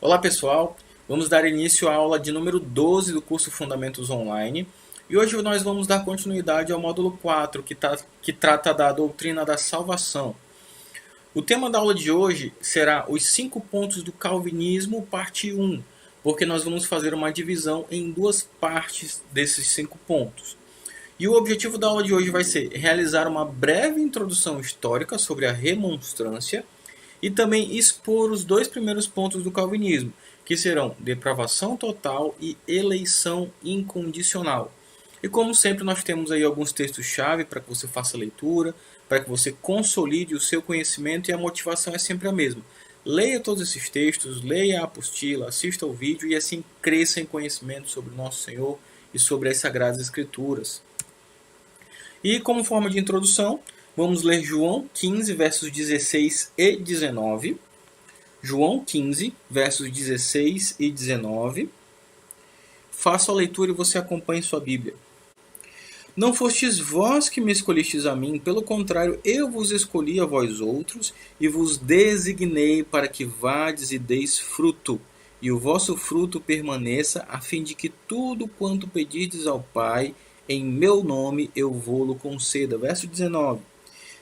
Olá pessoal, vamos dar início à aula de número 12 do curso Fundamentos Online e hoje nós vamos dar continuidade ao módulo 4 que trata da doutrina da salvação. O tema da aula de hoje será os 5 pontos do Calvinismo, parte 1, porque nós vamos fazer uma divisão em duas partes desses 5 pontos. E o objetivo da aula de hoje vai ser realizar uma breve introdução histórica sobre a remonstrância e também expor os dois primeiros pontos do calvinismo, que serão depravação total e eleição incondicional. E como sempre nós temos aí alguns textos-chave para que você faça a leitura, para que você consolide o seu conhecimento e a motivação é sempre a mesma. Leia todos esses textos, leia a apostila, assista ao vídeo e assim cresça em conhecimento sobre o nosso Senhor e sobre as Sagradas Escrituras. E como forma de introdução, vamos ler João 15, versos 16 e 19. João 15, versos 16 e 19. Faça a leitura e você acompanhe sua Bíblia. Não fostes vós que me escolhistes a mim, pelo contrário, eu vos escolhi a vós outros, e vos designei para que vades e deis fruto, e o vosso fruto permaneça, a fim de que tudo quanto pedirdes ao Pai, em meu nome eu vô-lo conceda. Verso 19.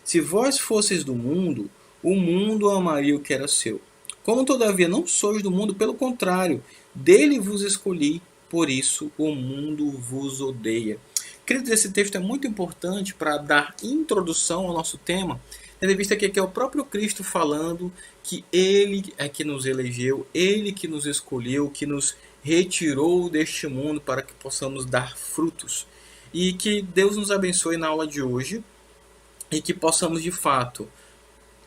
Se vós fosseis do mundo, o mundo amaria o que era seu. Como todavia não sois do mundo, pelo contrário, dele vos escolhi, por isso o mundo vos odeia. Queridos, esse texto é muito importante para dar introdução ao nosso tema, tendo em vista que aqui é o próprio Cristo falando que Ele é que nos elegeu, Ele que nos escolheu, que nos retirou deste mundo para que possamos dar frutos. E que Deus nos abençoe na aula de hoje e que possamos de fato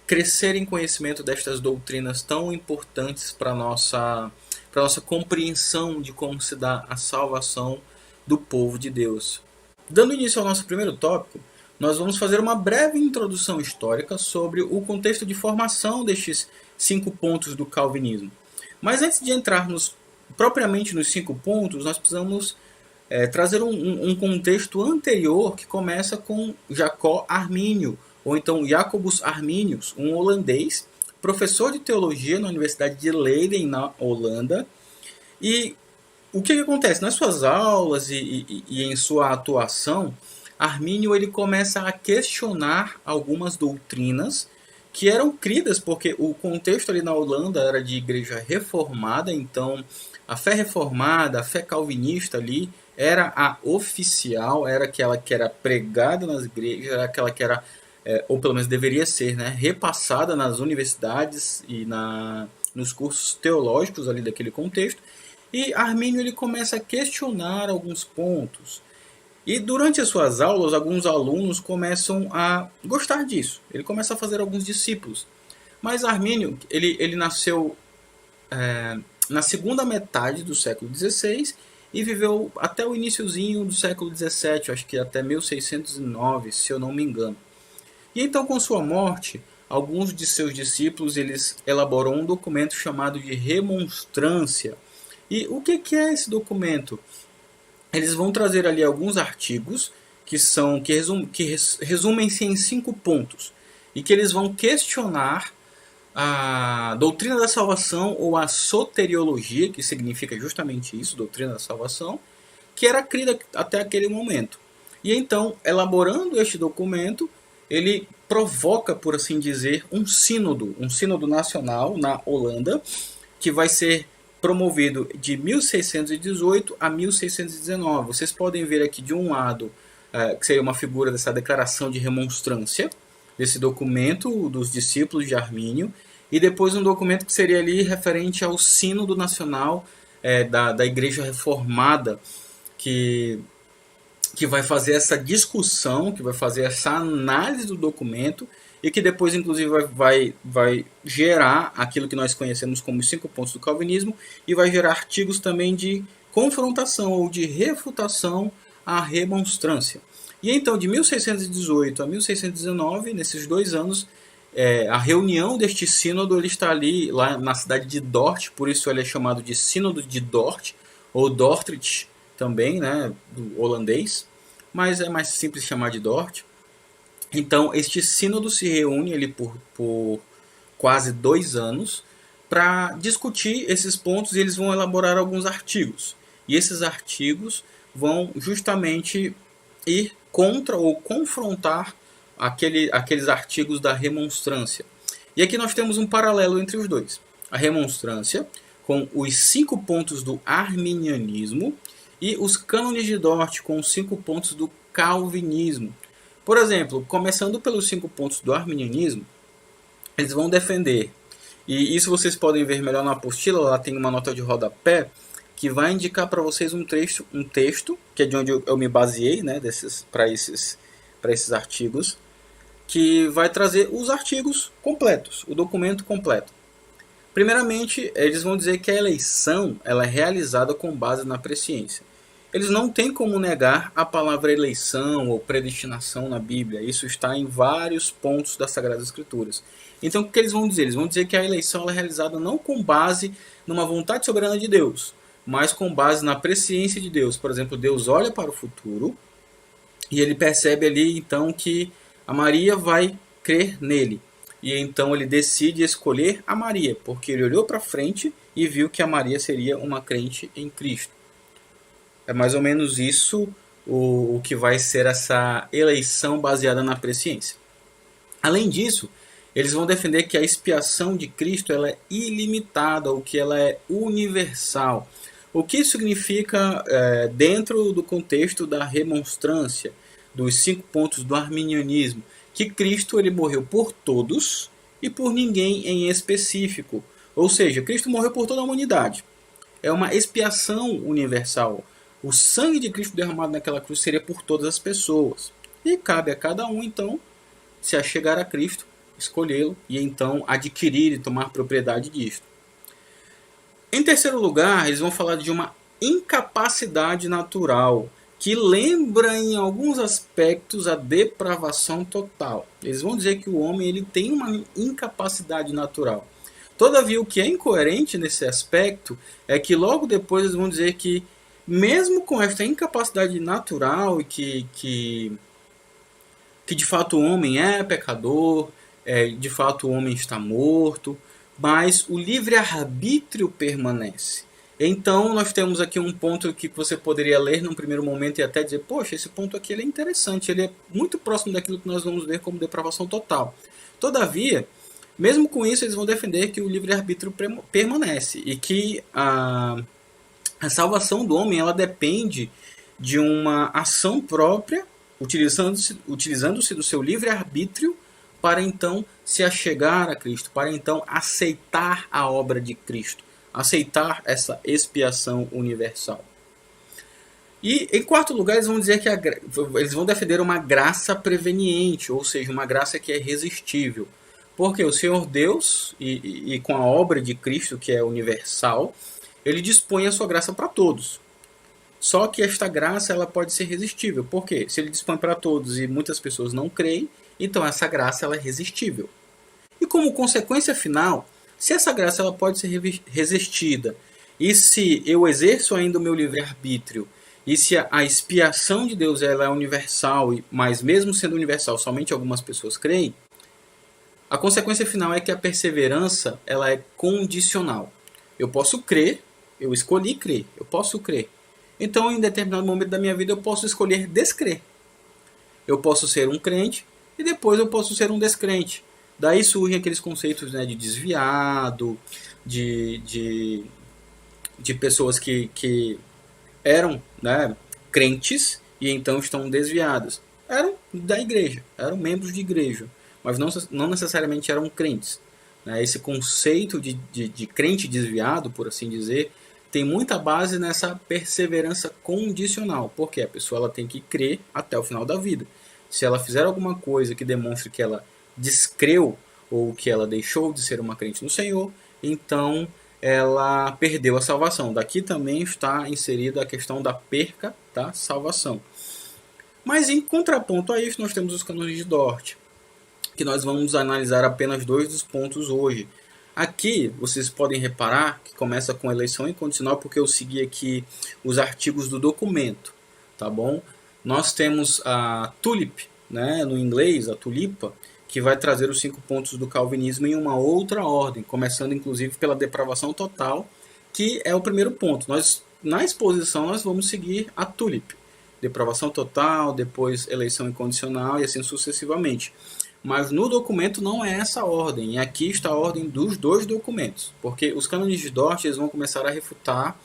crescer em conhecimento destas doutrinas tão importantes para a nossa compreensão de como se dá a salvação do povo de Deus. Dando início ao nosso primeiro tópico, nós vamos fazer uma breve introdução histórica sobre o contexto de formação destes 5 pontos do calvinismo. Mas antes de entrarmos propriamente nos 5 pontos, nós precisamos trazer um contexto anterior que começa com Jacó Armínio, ou então Jacobus Arminius, um holandês, professor de teologia na Universidade de Leiden, na Holanda. E o que acontece? Nas suas aulas e em sua atuação, Armínio ele começa a questionar algumas doutrinas que eram cridas, porque o contexto ali na Holanda era de igreja reformada, então a fé reformada, a fé calvinista ali, era a oficial, era aquela que era pregada nas igrejas, era aquela que era, ou pelo menos deveria ser, né, repassada nas universidades e nos cursos teológicos ali daquele contexto. E Armínio ele começa a questionar alguns pontos. E durante as suas aulas, alguns alunos começam a gostar disso. Ele começa a fazer alguns discípulos. Mas Armínio ele nasceu na segunda metade do século XVI e viveu até o iniciozinho do século XVII, acho que até 1609, se eu não me engano. E então, com sua morte, alguns de seus discípulos eles elaboram um documento chamado de Remonstrância. E o que é esse documento? Eles vão trazer ali alguns artigos que resumem-se em 5 pontos e que eles vão questionar a doutrina da salvação ou a soteriologia, que significa justamente isso, doutrina da salvação, que era crida até aquele momento. E então, elaborando este documento, ele provoca, por assim dizer, um sínodo nacional na Holanda, que vai ser promovido de 1618 a 1619. Vocês podem ver aqui de um lado, que seria uma figura dessa declaração de remonstrância, desse documento dos discípulos de Armínio, e depois um documento que seria ali referente ao sínodo nacional da Igreja Reformada, que vai fazer essa discussão, que vai fazer essa análise do documento e que depois, inclusive, vai gerar aquilo que nós conhecemos como os 5 pontos do calvinismo e vai gerar artigos também de confrontação ou de refutação à remonstrância. E então, de 1618 a 1619, nesses 2 anos, a reunião deste sínodo ele está ali lá na cidade de Dort, por isso ele é chamado de Sínodo de Dort, ou Dordrecht também, né, do holandês, mas é mais simples chamar de Dort. Então, este sínodo se reúne ali por quase 2 anos para discutir esses pontos, eles vão elaborar alguns artigos. E esses artigos vão justamente ir contra ou confrontar aqueles artigos da remonstrância. E aqui nós temos um paralelo entre os dois. A remonstrância, com os 5 pontos do arminianismo, e os cânones de Dort, com os 5 pontos do calvinismo. Por exemplo, começando pelos 5 pontos do arminianismo, eles vão defender, e isso vocês podem ver melhor na apostila, lá tem uma nota de rodapé, que vai indicar para vocês um texto, que é de onde eu me baseei, né, para esses artigos, que vai trazer os artigos completos, o documento completo. Primeiramente, eles vão dizer que a eleição ela é realizada com base na presciência. Eles não têm como negar a palavra eleição ou predestinação na Bíblia. Isso está em vários pontos das Sagradas Escrituras. Então, o que eles vão dizer? Eles vão dizer que a eleição ela é realizada não com base numa vontade soberana de Deus, mas com base na presciência de Deus. Por exemplo, Deus olha para o futuro e ele percebe ali, então, que a Maria vai crer nele. E então ele decide escolher a Maria, porque ele olhou para frente e viu que a Maria seria uma crente em Cristo. É mais ou menos isso o que vai ser essa eleição baseada na presciência. Além disso, eles vão defender que a expiação de Cristo ela é ilimitada, ou que ela é universal. O que isso significa dentro do contexto da remonstrância, dos 5 pontos do arminianismo? Que Cristo ele morreu por todos e por ninguém em específico. Ou seja, Cristo morreu por toda a humanidade. É uma expiação universal. O sangue de Cristo derramado naquela cruz seria por todas as pessoas. E cabe a cada um, então, se achegar a Cristo, escolhê-lo e então adquirir e tomar propriedade disto. Em terceiro lugar, eles vão falar de uma incapacidade natural, que lembra em alguns aspectos a depravação total. Eles vão dizer que o homem ele tem uma incapacidade natural. Todavia, o que é incoerente nesse aspecto é que logo depois eles vão dizer que mesmo com esta incapacidade natural e que de fato o homem é pecador, de fato o homem está morto, mas o livre-arbítrio permanece. Então nós temos aqui um ponto que você poderia ler num primeiro momento e até dizer, poxa, esse ponto aqui ele é interessante, ele é muito próximo daquilo que nós vamos ver como depravação total. Todavia, mesmo com isso, eles vão defender que o livre-arbítrio permanece e que a salvação do homem ela depende de uma ação própria, utilizando-se do seu livre-arbítrio para então se achegar a Cristo, para então aceitar a obra de Cristo, aceitar essa expiação universal. E em quarto lugar, eles vão dizer que eles vão defender uma graça preveniente, ou seja, uma graça que é irresistível. Porque o Senhor Deus, e com a obra de Cristo, que é universal, ele dispõe a sua graça para todos. Só que esta graça ela pode ser resistível. Por quê? Se ele dispõe para todos e muitas pessoas não creem, então essa graça ela é resistível. E como consequência final, se essa graça ela pode ser resistida, e se eu exerço ainda o meu livre-arbítrio, e se a expiação de Deus ela é universal, mas mesmo sendo universal, somente algumas pessoas creem, a consequência final é que a perseverança ela é condicional. Eu posso crer, eu escolhi crer, eu posso crer. Então, em determinado momento da minha vida, eu posso escolher descrer. Eu posso ser um crente e depois eu posso ser um descrente. Daí surgem aqueles conceitos, né, de desviado, de pessoas que eram, né, crentes e então estão desviadas. Eram da igreja, eram membros de igreja, mas não necessariamente eram crentes. Esse conceito de crente desviado, por assim dizer, tem muita base nessa perseverança condicional, porque a pessoa ela tem que crer até o final da vida. Se ela fizer alguma coisa que demonstre que ela descreu ou que ela deixou de ser uma crente no Senhor, então ela perdeu a salvação. Daqui também está inserida a questão da perca da salvação. Mas em contraponto a isso, nós temos os cânones de Dort, que nós vamos analisar apenas 2 dos pontos hoje. Aqui vocês podem reparar que começa com eleição incondicional, porque eu segui aqui os artigos do documento, tá bom? Nós temos a tulip, né, no inglês, a tulipa, que vai trazer os 5 pontos do calvinismo em uma outra ordem, começando inclusive pela depravação total, que é o primeiro ponto. Na exposição nós vamos seguir a TULIP. Depravação total, depois eleição incondicional e assim sucessivamente. Mas no documento não é essa a ordem, e aqui está a ordem dos dois documentos, porque os cânones de Dort eles vão começar a refutar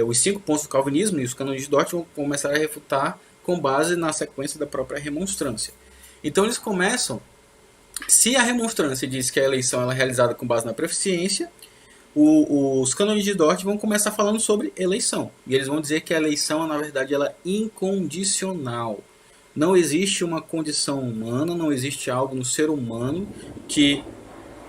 os 5 pontos do calvinismo, e os cânones de Dort vão começar a refutar com base na sequência da própria remonstrância. Então eles começam, se a remonstrância diz que a eleição ela é realizada com base na preficiência, os cânones de Dort vão começar falando sobre eleição. E eles vão dizer que a eleição, na verdade, ela é incondicional. Não existe uma condição humana, não existe algo no ser humano que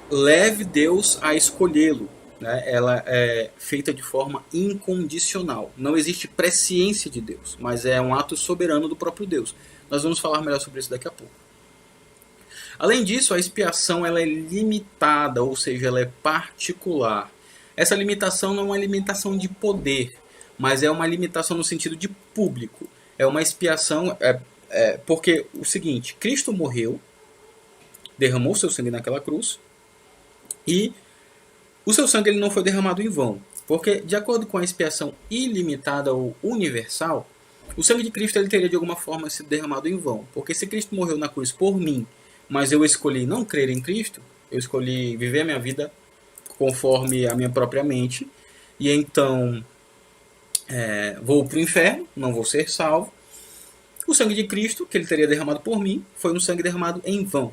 leve Deus a escolhê-lo. Né? Ela é feita de forma incondicional. Não existe presciência de Deus, mas é um ato soberano do próprio Deus. Nós vamos falar melhor sobre isso daqui a pouco. Além disso, a expiação ela é limitada, ou seja, ela é particular. Essa limitação não é uma limitação de poder, mas é uma limitação no sentido de público. É uma expiação, porque o seguinte, Cristo morreu, derramou seu sangue naquela cruz, e o seu sangue ele não foi derramado em vão. Porque, de acordo com a expiação ilimitada ou universal, o sangue de Cristo ele teria de alguma forma sido derramado em vão. Porque se Cristo morreu na cruz por mim, mas eu escolhi não crer em Cristo, eu escolhi viver a minha vida conforme a minha própria mente, e então vou para o inferno, não vou ser salvo. O sangue de Cristo, que ele teria derramado por mim, foi um sangue derramado em vão.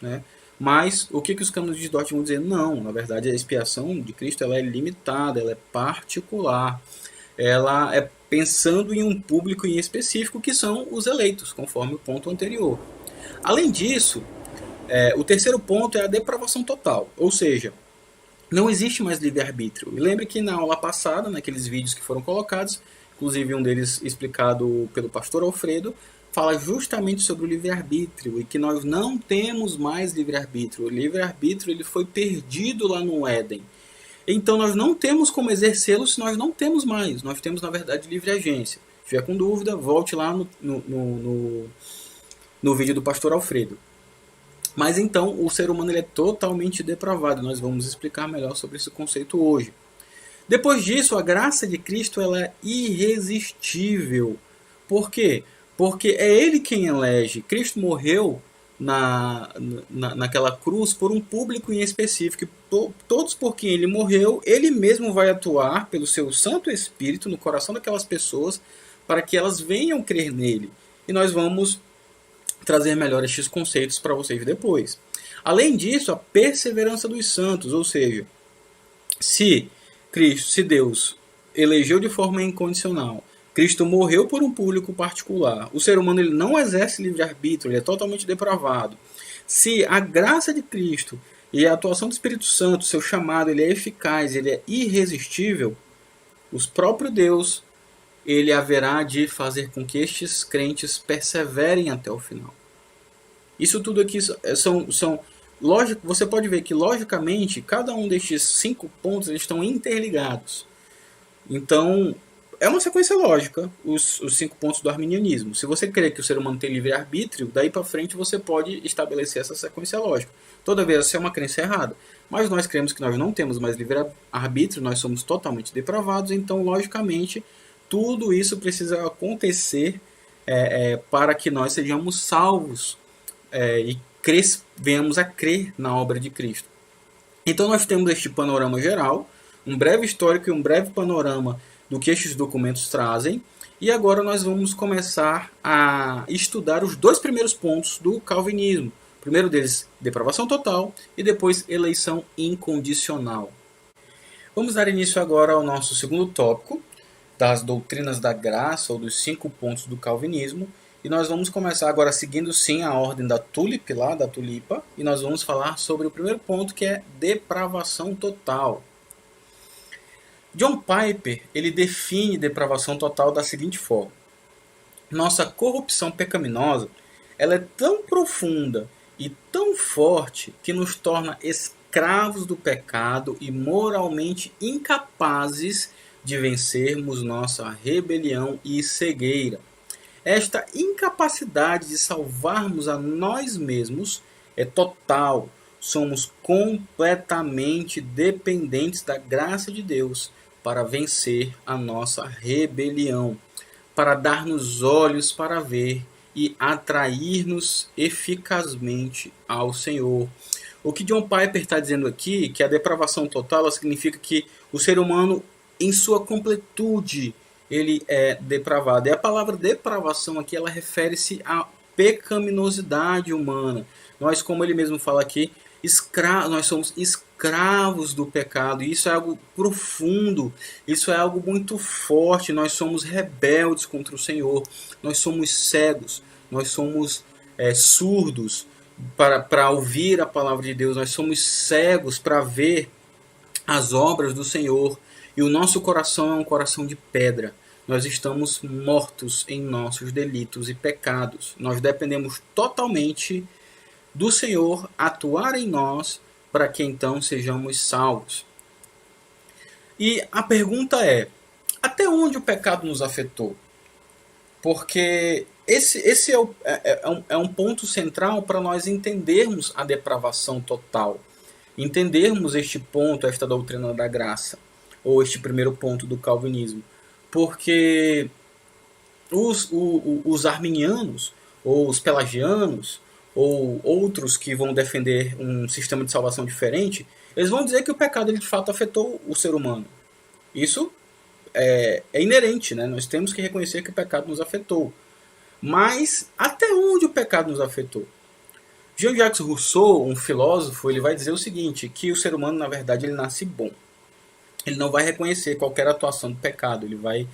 Né? Mas o que os cânones de Dort vão dizer? Não, na verdade a expiação de Cristo ela é limitada, ela é particular. Ela é pensando em um público em específico, que são os eleitos, conforme o ponto anterior. Além disso, o terceiro ponto é a depravação total, ou seja, não existe mais livre-arbítrio. E lembre que na aula passada, naqueles vídeos que foram colocados, inclusive um deles explicado pelo pastor Alfredo, fala justamente sobre o livre-arbítrio e que nós não temos mais livre-arbítrio. O livre-arbítrio ele foi perdido lá no Éden. Então nós não temos como exercê-lo se nós não temos mais. Nós temos, na verdade, livre agência. Se tiver com dúvida, volte lá no vídeo do pastor Alfredo. Mas então o ser humano ele é totalmente depravado. Nós vamos explicar melhor sobre esse conceito hoje. Depois disso, a graça de Cristo ela é irresistível. Por quê? Porque é Ele quem elege. Cristo morreu naquela cruz por um público em específico. Todos por quem Ele morreu, Ele mesmo vai atuar pelo seu Santo Espírito no coração daquelas pessoas para que elas venham crer nele. E nós vamos trazer melhor estes conceitos para vocês depois. Além disso, a perseverança dos santos, ou seja, se Deus elegeu de forma incondicional, Cristo morreu por um público particular, o ser humano ele não exerce livre-arbítrio, ele é totalmente depravado. Se a graça de Cristo e a atuação do Espírito Santo, seu chamado, ele é eficaz, ele é irresistível, o próprio Deus ele haverá de fazer com que estes crentes perseverem até o final. Isso tudo aqui são lógico, você pode ver que logicamente cada um destes 5 pontos eles estão interligados. Então é uma sequência lógica os 5 pontos do arminianismo. Se você crê que o ser humano tem livre-arbítrio, daí para frente você pode estabelecer essa sequência lógica. Toda vez essa é uma crença errada. Mas nós cremos que nós não temos mais livre-arbítrio, nós somos totalmente depravados, então logicamente tudo isso precisa acontecer para que nós sejamos salvos e venhamos a crer na obra de Cristo. Então nós temos este panorama geral, um breve histórico e um breve panorama do que estes documentos trazem, e agora nós vamos começar a estudar os 2 primeiros pontos do calvinismo. O primeiro deles, depravação total, e depois eleição incondicional. Vamos dar início agora ao nosso segundo tópico, das doutrinas da graça, ou dos 5 pontos do calvinismo, e nós vamos começar agora seguindo sim a ordem da TULIP, lá da tulipa, e nós vamos falar sobre o primeiro ponto, que é depravação total. John Piper ele define depravação total da seguinte forma: nossa corrupção pecaminosa ela é tão profunda e tão forte que nos torna escravos do pecado e moralmente incapazes de vencermos nossa rebelião e cegueira. Esta incapacidade de salvarmos a nós mesmos é total. Somos completamente dependentes da graça de Deus para vencer a nossa rebelião, para dar-nos olhos para ver e atrair-nos eficazmente ao Senhor. O que John Piper está dizendo aqui, que a depravação total ela significa que o ser humano, em sua completude, ele é depravado. E a palavra depravação aqui, ela refere-se à pecaminosidade humana. Nós, como ele mesmo fala aqui, nós somos escravos do pecado. E isso é algo profundo, isso é algo muito forte. Nós somos rebeldes contra o Senhor, nós somos cegos, nós somos surdos para ouvir a palavra de Deus, nós somos cegos para ver as obras do Senhor, e o nosso coração é um coração de pedra. Nós estamos mortos em nossos delitos e pecados. Nós dependemos totalmente do Senhor atuar em nós para que então sejamos salvos. E a pergunta é: até onde o pecado nos afetou? Porque esse é um ponto central para nós entendermos a depravação total. Entendermos este ponto, esta doutrina da graça, ou este primeiro ponto do calvinismo. Porque os arminianos, ou os pelagianos, ou outros que vão defender um sistema de salvação diferente, eles vão dizer que o pecado ele, de fato afetou o ser humano. Isso é inerente, né? Nós temos que reconhecer que o pecado nos afetou. Mas até onde o pecado nos afetou? Jean-Jacques Rousseau, um filósofo, ele vai dizer o seguinte, que o ser humano, na verdade, ele nasce bom. Ele não vai reconhecer qualquer atuação do pecado, ele vai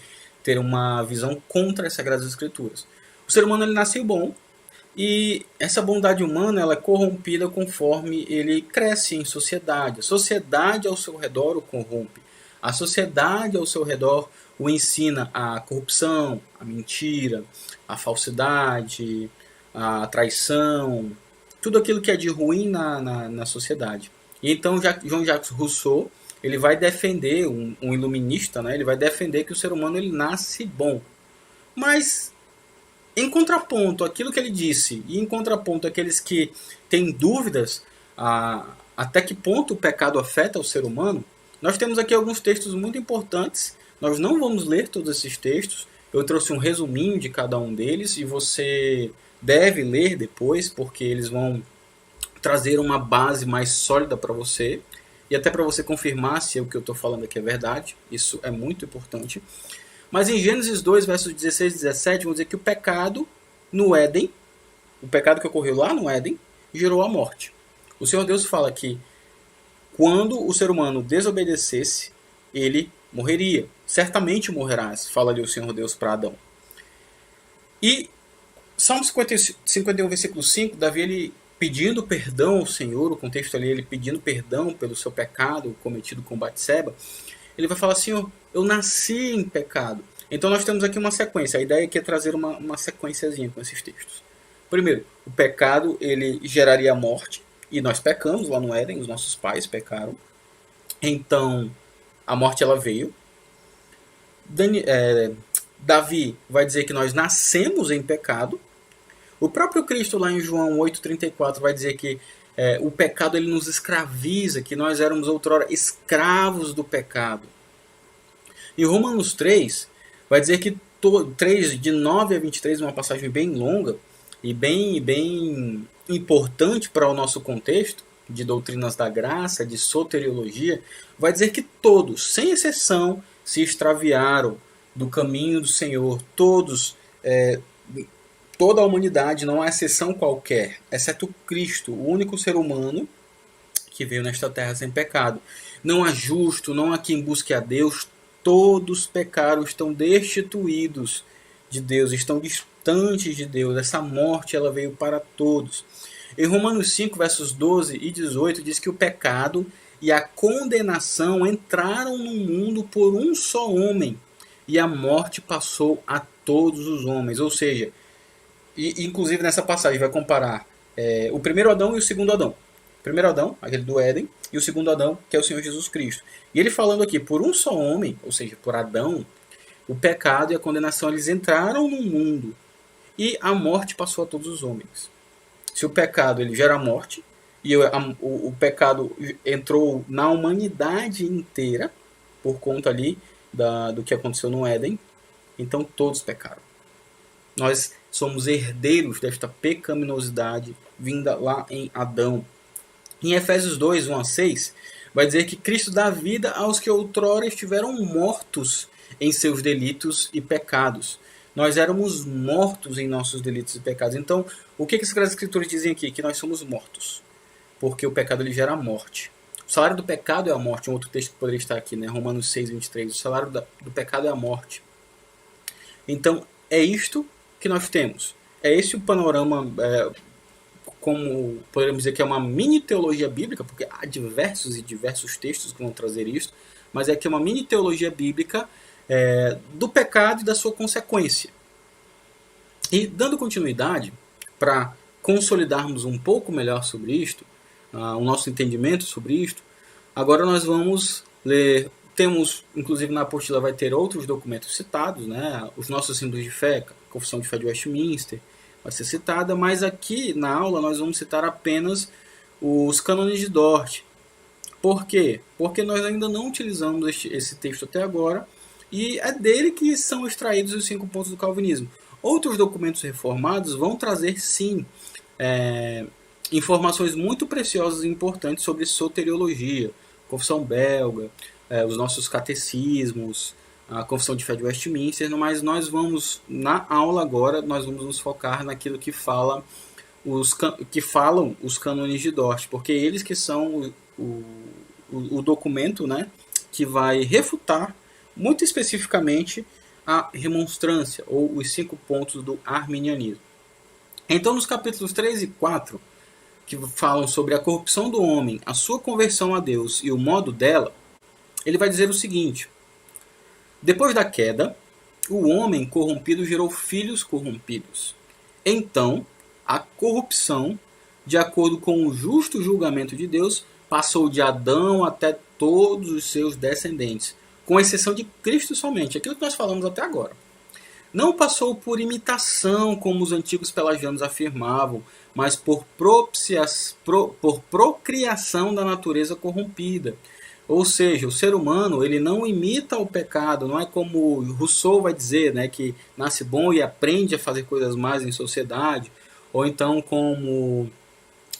ter uma visão contra as Sagradas Escrituras. O ser humano ele nasceu bom, e essa bondade humana ela é corrompida conforme ele cresce em sociedade. A sociedade ao seu redor o corrompe. A sociedade ao seu redor o ensina a corrupção, a mentira, a falsidade, a traição, tudo aquilo que é de ruim na sociedade. E então Jean-Jacques Rousseau ele vai defender, um iluminista, né? Ele vai defender que o ser humano ele nasce bom. Mas, em contraponto àquilo que ele disse, e em contraponto àqueles que têm dúvidas até que ponto o pecado afeta o ser humano, nós temos aqui alguns textos muito importantes. Nós não vamos ler todos esses textos. Eu trouxe um resuminho de cada um deles e você deve ler depois, porque eles vão trazer uma base mais sólida para você e até para você confirmar se o que eu estou falando aqui é verdade. Isso é muito importante. Mas em Gênesis 2, versos 16 e 17, vamos dizer que o pecado no Éden, o pecado que ocorreu lá no Éden, gerou a morte. O Senhor Deus fala que quando o ser humano desobedecesse, ele morreria. Certamente morrerás, fala ali o Senhor Deus para Adão. E Salmo 51, versículo 5, Davi ele pedindo perdão ao Senhor, o contexto ali ele pedindo perdão pelo seu pecado cometido com Batseba, ele vai falar assim, eu nasci em pecado. Então nós temos aqui uma sequência, a ideia aqui é trazer uma sequenciazinha com esses textos. Primeiro, o pecado ele geraria a morte, e nós pecamos lá no Éden, os nossos pais pecaram. Então, a morte ela veio. Davi vai dizer que nós nascemos em pecado. O próprio Cristo lá em João 8,34 vai dizer que o pecado ele nos escraviza, que nós éramos outrora escravos do pecado. Em Romanos 3, vai dizer que 3, de 9 a 23, uma passagem bem longa e bem importante para o nosso contexto de doutrinas da graça, de soteriologia, vai dizer que todos, sem exceção, se extraviaram do caminho do Senhor. Todos, toda a humanidade, não há exceção qualquer, exceto Cristo, o único ser humano que veio nesta terra sem pecado. Não há justo, não há quem busque a Deus, todos pecaram, estão destituídos de Deus, estão distantes de Deus. Essa morte ela veio para todos. Em Romanos 5, versos 12 e 18, diz que o pecado e a condenação entraram no mundo por um só homem, e a morte passou a todos os homens. Ou seja, inclusive nessa passagem vai comparar o primeiro Adão e o segundo Adão. O primeiro Adão, aquele do Éden, e o segundo Adão, que é o Senhor Jesus Cristo. E ele falando aqui, por um só homem, ou seja, por Adão, o pecado e a condenação eles entraram no mundo, e a morte passou a todos os homens. Se o pecado ele gera morte, e o pecado entrou na humanidade inteira, por conta ali do que aconteceu no Éden, então todos pecaram. Nós somos herdeiros desta pecaminosidade vinda lá em Adão. Em Efésios 2, 1 a 6, vai dizer que Cristo dá vida aos que outrora estiveram mortos em seus delitos e pecados. Nós éramos mortos em nossos delitos e pecados. Então, o que as Escrituras dizem aqui? Que nós somos mortos. Porque o pecado ele gera morte. O salário do pecado é a morte. Um outro texto que poderia estar aqui, né? Romanos 6, 23. O salário do pecado é a morte. Então, é isto que nós temos. É esse o panorama, como poderíamos dizer que é uma mini teologia bíblica, porque há diversos e diversos textos que vão trazer isto, mas é que é uma mini teologia bíblica do pecado e da sua consequência. E dando continuidade, para consolidarmos um pouco melhor sobre isto, o nosso entendimento sobre isto, agora nós vamos ler. Temos, inclusive na apostila vai ter outros documentos citados, né? Os nossos símbolos de fé, a Confissão de Fé de Westminster vai ser citada, mas aqui na aula nós vamos citar apenas os cânones de Dort. Por quê? Porque nós ainda não utilizamos esse texto até agora, e é dele que são extraídos os 5 pontos do calvinismo. Outros documentos reformados vão trazer, sim, informações muito preciosas e importantes sobre soteriologia, Confissão Belga, os nossos catecismos, a Confissão de Fé de Westminster, mas nós vamos, na aula agora, nós vamos nos focar naquilo que falam os cânones de Dort, porque eles que são o documento, né, que vai refutar muito especificamente a remonstrância, ou os 5 pontos do arminianismo. Então, nos capítulos 3 e 4, que falam sobre a corrupção do homem, a sua conversão a Deus e o modo dela, ele vai dizer o seguinte: depois da queda, o homem corrompido gerou filhos corrompidos. Então, a corrupção, de acordo com o justo julgamento de Deus, passou de Adão até todos os seus descendentes, com exceção de Cristo somente, aquilo que nós falamos até agora. Não passou por imitação, como os antigos pelagianos afirmavam, mas por procriação da natureza corrompida. Ou seja, o ser humano ele não imita o pecado, não é como Rousseau vai dizer, né, que nasce bom e aprende a fazer coisas más em sociedade, ou então como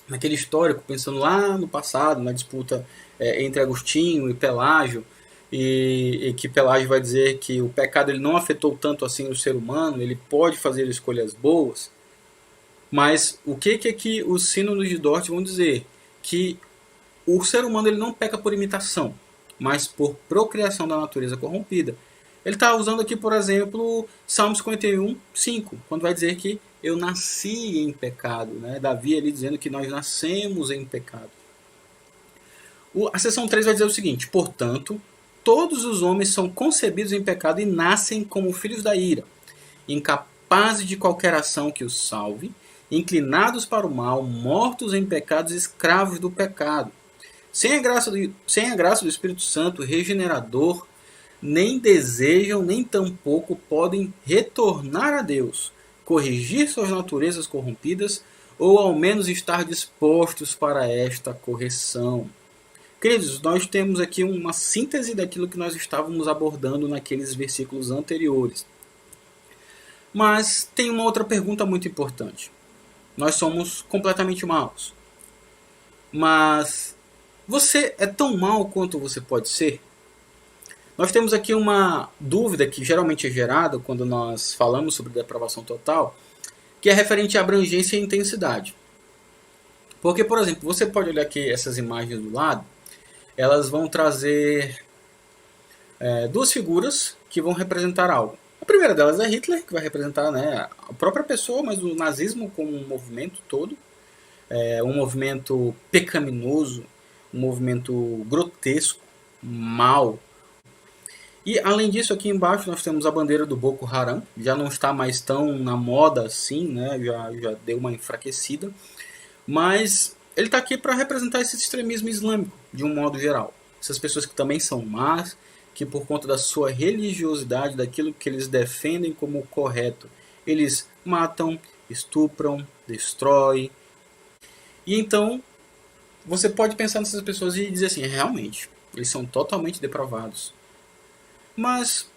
naquele histórico, pensando lá no passado, na disputa entre Agostinho e Pelágio, e que Pelágio vai dizer que o pecado ele não afetou tanto assim o ser humano, ele pode fazer escolhas boas, mas o que os sínodos de Dort vão dizer? Que o ser humano ele não peca por imitação, mas por procriação da natureza corrompida. Ele está usando aqui, por exemplo, Salmo 51, 5, quando vai dizer que eu nasci em pecado. Né? Davi ali dizendo que nós nascemos em pecado. A seção 3 vai dizer o seguinte: portanto, todos os homens são concebidos em pecado e nascem como filhos da ira, incapazes de qualquer ação que os salve, inclinados para o mal, mortos em pecados, escravos do pecado. Sem a graça do Espírito Santo regenerador, nem desejam, nem tampouco podem retornar a Deus, corrigir suas naturezas corrompidas, ou ao menos estar dispostos para esta correção. Queridos, nós temos aqui uma síntese daquilo que nós estávamos abordando naqueles versículos anteriores. Mas tem uma outra pergunta muito importante. Nós somos completamente maus. Mas você é tão mau quanto você pode ser? Nós temos aqui uma dúvida que geralmente é gerada quando nós falamos sobre depravação total, que é referente à abrangência e intensidade. Porque, por exemplo, você pode olhar aqui essas imagens do lado, elas vão trazer duas figuras que vão representar algo. A primeira delas é Hitler, que vai representar, né, a própria pessoa, mas o nazismo como um movimento todo, um movimento pecaminoso, um movimento grotesco, mau. E além disso, aqui embaixo nós temos a bandeira do Boko Haram, já não está mais tão na moda assim, né, já deu uma enfraquecida, mas ele está aqui para representar esse extremismo islâmico, de um modo geral. Essas pessoas que também são más, que por conta da sua religiosidade, daquilo que eles defendem como correto, eles matam, estupram, destroem, E então, você pode pensar nessas pessoas e dizer assim, realmente, eles são totalmente depravados. Mas,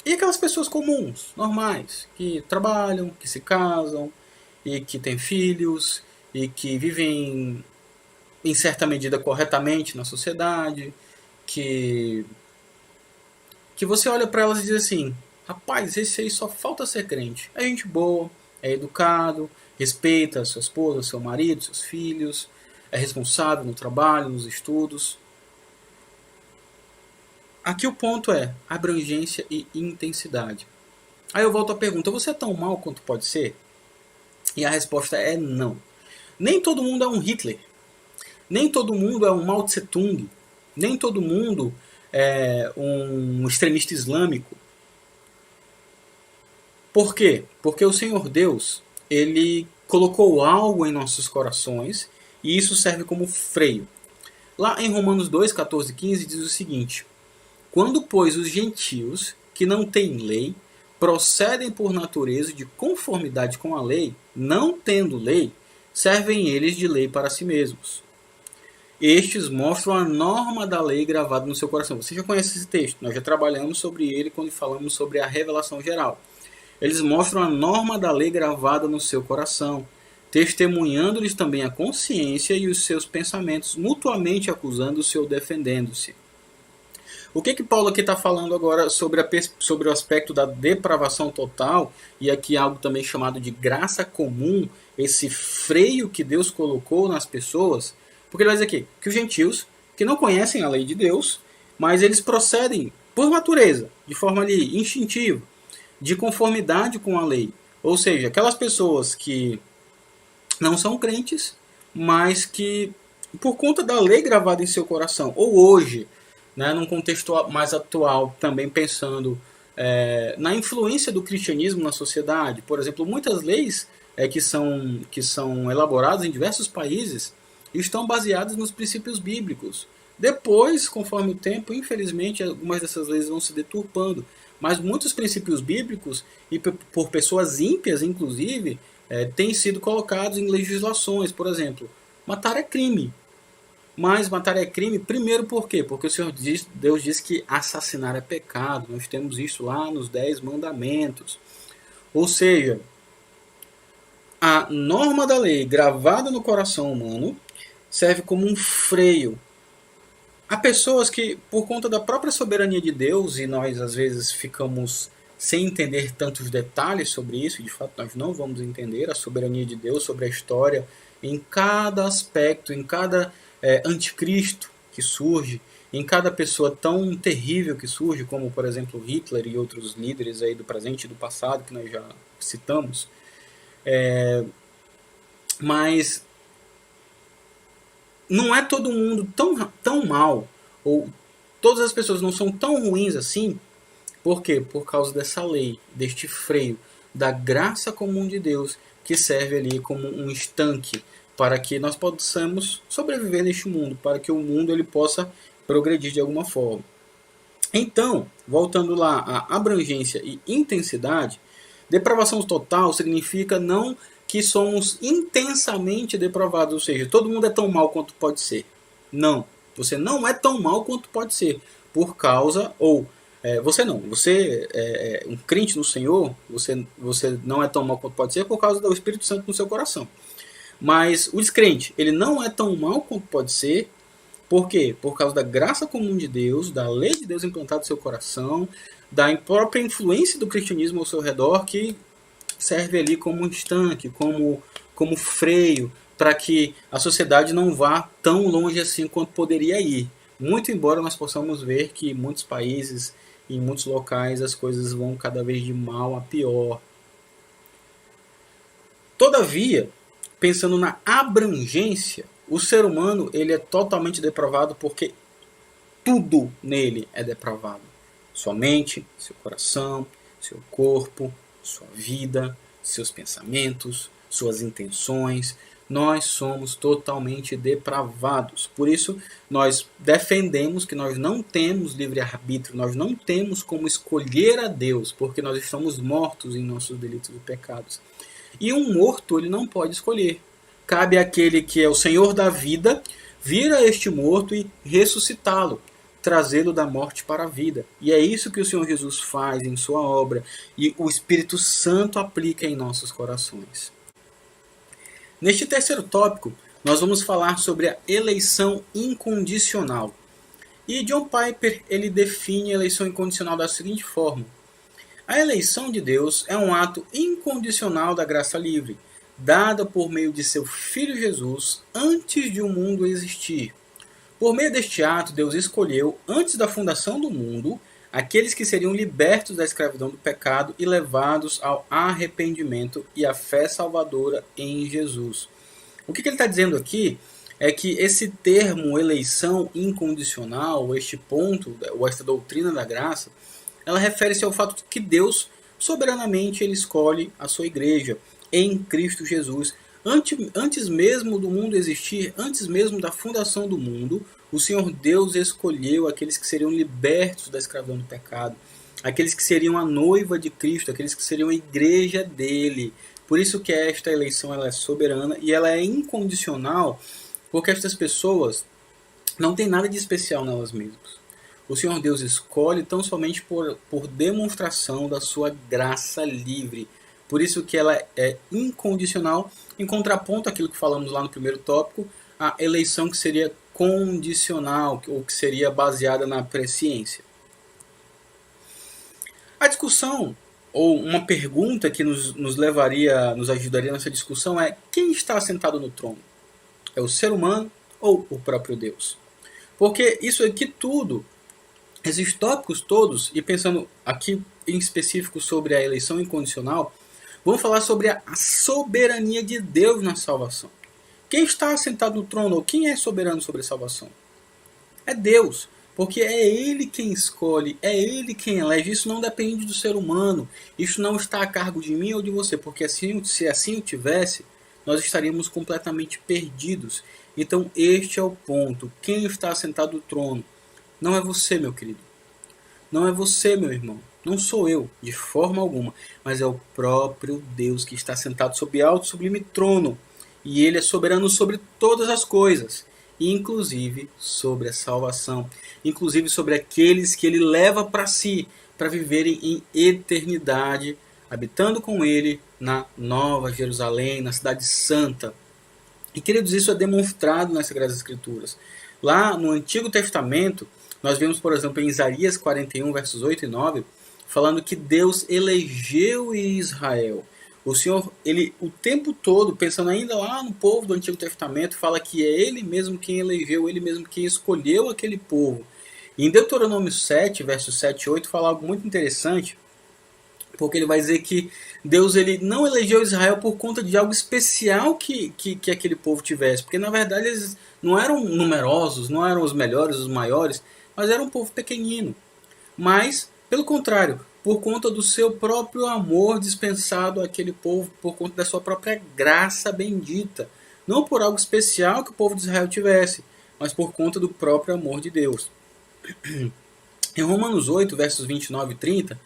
e aquelas pessoas comuns, normais, que trabalham, que se casam, e que têm filhos, e que vivem em certa medida corretamente na sociedade, que você olha para elas e diz assim, rapaz, esse aí só falta ser crente. É gente boa, é educado, respeita a sua esposa, seu marido, seus filhos, é responsável no trabalho, nos estudos. Aqui o ponto é abrangência e intensidade. Aí eu volto à pergunta, você é tão mal quanto pode ser? E a resposta é não. Nem todo mundo é um Hitler. Nem todo mundo é um Mao Tse Tung. Nem todo mundo é um extremista islâmico. Por quê? Porque o Senhor Deus, ele colocou algo em nossos corações e isso serve como freio. Lá em Romanos 2, 14 e 15 diz o seguinte: quando, pois, os gentios, que não têm lei, procedem por natureza de conformidade com a lei, não tendo lei, servem eles de lei para si mesmos. Estes mostram a norma da lei gravada no seu coração. Você já conhece esse texto, nós já trabalhamos sobre ele quando falamos sobre a revelação geral. Eles mostram a norma da lei gravada no seu coração, testemunhando-lhes também a consciência e os seus pensamentos, mutuamente acusando-se ou defendendo-se. O que Paulo aqui está falando agora sobre o aspecto da depravação total, e aqui algo também chamado de graça comum, esse freio que Deus colocou nas pessoas? Porque ele vai dizer aqui que os gentios, que não conhecem a lei de Deus, mas eles procedem por natureza, de forma ali instintiva, de conformidade com a lei. Ou seja, aquelas pessoas que não são crentes, mas que, por conta da lei gravada em seu coração, ou hoje, né, num contexto mais atual, também pensando na influência do cristianismo na sociedade. Por exemplo, muitas leis que são elaboradas em diversos países estão baseadas nos princípios bíblicos. Depois, conforme o tempo, infelizmente, algumas dessas leis vão se deturpando. Mas muitos princípios bíblicos, e por pessoas ímpias, inclusive, têm sido colocados em legislações. Por exemplo, matar é crime. Mas matar é crime, primeiro por quê? Porque Deus diz que assassinar é pecado. Nós temos isso lá nos 10 mandamentos. Ou seja, a norma da lei gravada no coração humano serve como um freio. Há pessoas que, por conta da própria soberania de Deus, e nós às vezes ficamos sem entender tantos detalhes sobre isso, de fato nós não vamos entender a soberania de Deus sobre a história, em cada aspecto, em cada anticristo que surge, em cada pessoa tão terrível que surge, como por exemplo Hitler e outros líderes aí do presente e do passado que nós já citamos. Mas não é todo mundo tão mal, ou todas as pessoas não são tão ruins assim. Por quê? Por causa dessa lei, deste freio, da graça comum de Deus, que serve ali como um estanque para que nós possamos sobreviver neste mundo, para que o mundo ele possa progredir de alguma forma. Então, voltando lá à abrangência e intensidade, depravação total significa não que somos intensamente depravados, ou seja, todo mundo é tão mal quanto pode ser. Não, você não é tão mal quanto pode ser, por causa, você é um crente no Senhor, você não é tão mal quanto pode ser por causa do Espírito Santo no seu coração. Mas o descrente, ele não é tão mal quanto pode ser. Por quê? Por causa da graça comum de Deus, da lei de Deus implantada no seu coração, da própria influência do cristianismo ao seu redor, que serve ali como um estanque, como freio, para que a sociedade não vá tão longe assim quanto poderia ir. Muito embora nós possamos ver que em muitos países, em muitos locais, as coisas vão cada vez de mal a pior. Todavia, pensando na abrangência, o ser humano ele é totalmente depravado porque tudo nele é depravado. Sua mente, seu coração, seu corpo, sua vida, seus pensamentos, suas intenções. Nós somos totalmente depravados. Por isso, nós defendemos que nós não temos livre-arbítrio, nós não temos como escolher a Deus, porque nós estamos mortos em nossos delitos e pecados. E um morto ele não pode escolher. cabe àquele que é o Senhor da vida vir a este morto e ressuscitá-lo, trazê-lo da morte para a vida. E é isso que o Senhor Jesus faz em sua obra e o Espírito Santo aplica em nossos corações. Neste terceiro tópico, nós vamos falar sobre a eleição incondicional. E John Piper ele define a eleição incondicional da seguinte forma: a eleição de Deus é um ato incondicional da graça livre, dada por meio de seu Filho Jesus antes de o mundo existir. Por meio deste ato, Deus escolheu, antes da fundação do mundo, aqueles que seriam libertos da escravidão do pecado e levados ao arrependimento e à fé salvadora em Jesus. O que ele está dizendo aqui é que esse termo eleição incondicional, este ponto, ou esta doutrina da graça, ela refere-se ao fato de que Deus, soberanamente, ele escolhe a sua igreja em Cristo Jesus. Antes mesmo do mundo existir, antes mesmo da fundação do mundo, o Senhor Deus escolheu aqueles que seriam libertos da escravidão do pecado, aqueles que seriam a noiva de Cristo, aqueles que seriam a igreja dele. Por isso que esta eleição ela é soberana e ela é incondicional, porque estas pessoas não têm nada de especial nelas mesmas. O Senhor Deus escolhe tão somente por demonstração da sua graça livre. Por isso que ela é incondicional, em contraponto àquilo que falamos lá no primeiro tópico, a eleição que seria condicional, ou que seria baseada na presciência. A discussão, ou uma pergunta que nos ajudaria nessa discussão é: quem está sentado no trono? É o ser humano ou o próprio Deus? Porque isso aqui tudo, esses tópicos todos, e pensando aqui em específico sobre a eleição incondicional, vamos falar sobre a soberania de Deus na salvação. Quem está sentado no trono, ou quem é soberano sobre a salvação? É Deus, porque é Ele quem escolhe, é Ele quem elege. Isso não depende do ser humano, isso não está a cargo de mim ou de você, porque assim, se assim o tivesse, nós estaríamos completamente perdidos. Então este é o ponto: quem está sentado no trono? Não é você, meu querido. Não é você, meu irmão. Não sou eu, de forma alguma. Mas é o próprio Deus que está sentado sob alto e sublime trono. E Ele é soberano sobre todas as coisas. Inclusive sobre a salvação. Inclusive sobre aqueles que Ele leva para si, para viverem em eternidade, habitando com Ele na Nova Jerusalém, na Cidade Santa. E, queridos, isso é demonstrado nas Sagradas Escrituras. Lá no Antigo Testamento, nós vemos, por exemplo, em Isaías 41, versos 8 e 9, falando que Deus elegeu Israel. O Senhor, ele o tempo todo, pensando ainda lá no povo do Antigo Testamento, fala que é Ele mesmo quem elegeu, Ele mesmo quem escolheu aquele povo. E em Deuteronômio 7, versos 7 e 8, fala algo muito interessante, porque ele vai dizer que Deus ele não elegeu Israel por conta de algo especial que aquele povo tivesse. Porque na verdade eles não eram numerosos, não eram os melhores, os maiores, mas era um povo pequenino. Mas, pelo contrário, por conta do seu próprio amor dispensado àquele povo, por conta da sua própria graça bendita. Não por algo especial que o povo de Israel tivesse, mas por conta do próprio amor de Deus. Em Romanos 8, versos 29 e 30,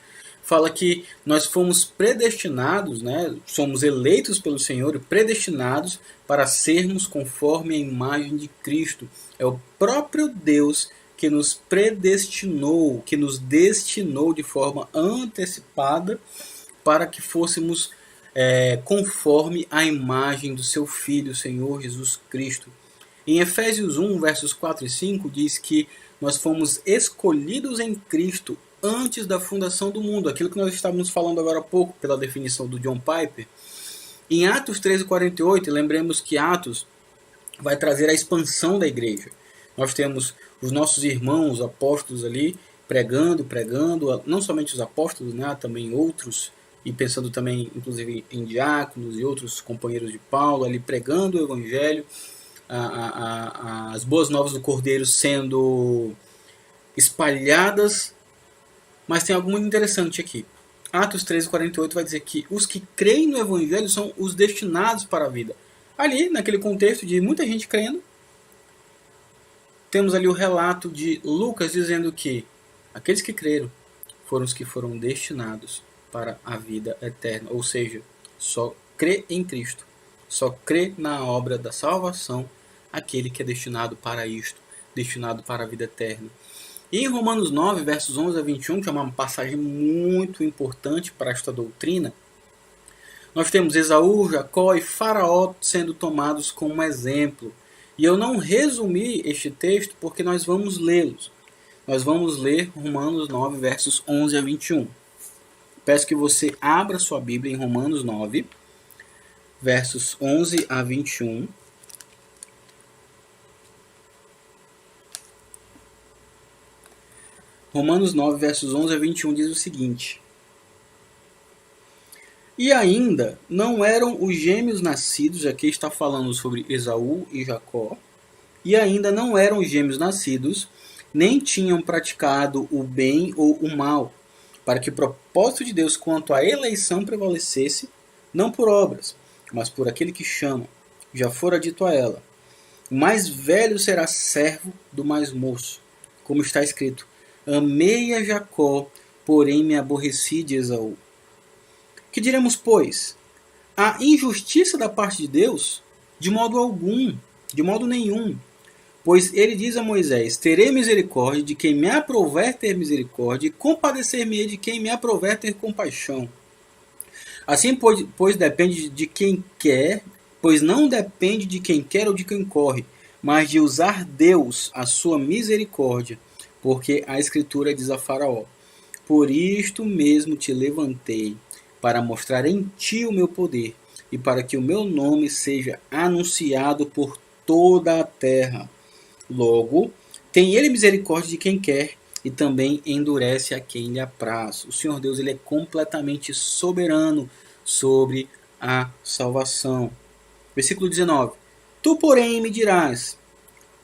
fala que nós fomos predestinados, né? Somos eleitos pelo Senhor e predestinados para sermos conforme a imagem de Cristo. É o próprio Deus que nos predestinou, que nos destinou de forma antecipada para que fôssemos conforme a imagem do seu Filho, o Senhor Jesus Cristo. Em Efésios 1, versos 4 e 5, diz que nós fomos escolhidos em Cristo antes da fundação do mundo. Aquilo que nós estávamos falando agora há pouco, pela definição do John Piper. Em Atos 13:48, lembremos que Atos vai trazer a expansão da igreja. Nós temos os nossos irmãos apóstolos ali pregando, não somente os apóstolos, né, também outros, e pensando também inclusive em diáconos e outros companheiros de Paulo ali pregando o evangelho, as boas novas do Cordeiro sendo espalhadas. Mas tem algo muito interessante aqui. Atos 13:48 vai dizer que os que creem no evangelho são os destinados para a vida. Ali, naquele contexto de muita gente crendo, temos ali o relato de Lucas dizendo que aqueles que creram foram os que foram destinados para a vida eterna. Ou seja, só crê em Cristo Só crê na obra da salvação aquele que é destinado para isto, destinado para a vida eterna. E em Romanos 9, versos 11 a 21, que é uma passagem muito importante para esta doutrina, nós temos Esaú, Jacó e Faraó sendo tomados como exemplo. E eu não resumi este texto porque nós vamos lê-los. Nós vamos ler Romanos 9, versos 11 a 21. Peço que você abra sua Bíblia em Romanos 9, versos 11 a 21. Romanos 9, versos 11 a 21 diz o seguinte: E ainda não eram os gêmeos nascidos, aqui está falando sobre Esaú e Jacó, e ainda não eram os gêmeos nascidos, nem tinham praticado o bem ou o mal, para que o propósito de Deus quanto à eleição prevalecesse, não por obras, mas por aquele que chama. Já fora dito a ela: o mais velho será servo do mais moço. Como está escrito: amei a Jacó, porém me aborreci de Esaú. Que diremos, pois? A injustiça da parte de Deus? De modo algum, de modo nenhum. Pois ele diz a Moisés: terei misericórdia de quem me aprouver ter misericórdia, e compadecer-me de quem me aprouver ter compaixão. Assim, pois depende de quem quer, pois não depende de quem quer ou de quem corre, mas de usar Deus a sua misericórdia, porque a Escritura diz a Faraó: por isto mesmo te levantei, para mostrar em ti o meu poder, e para que o meu nome seja anunciado por toda a terra. Logo, tem ele misericórdia de quem quer, e também endurece a quem lhe apraz. O Senhor Deus, ele é completamente soberano sobre a salvação. Versículo 19. Tu, porém, me dirás: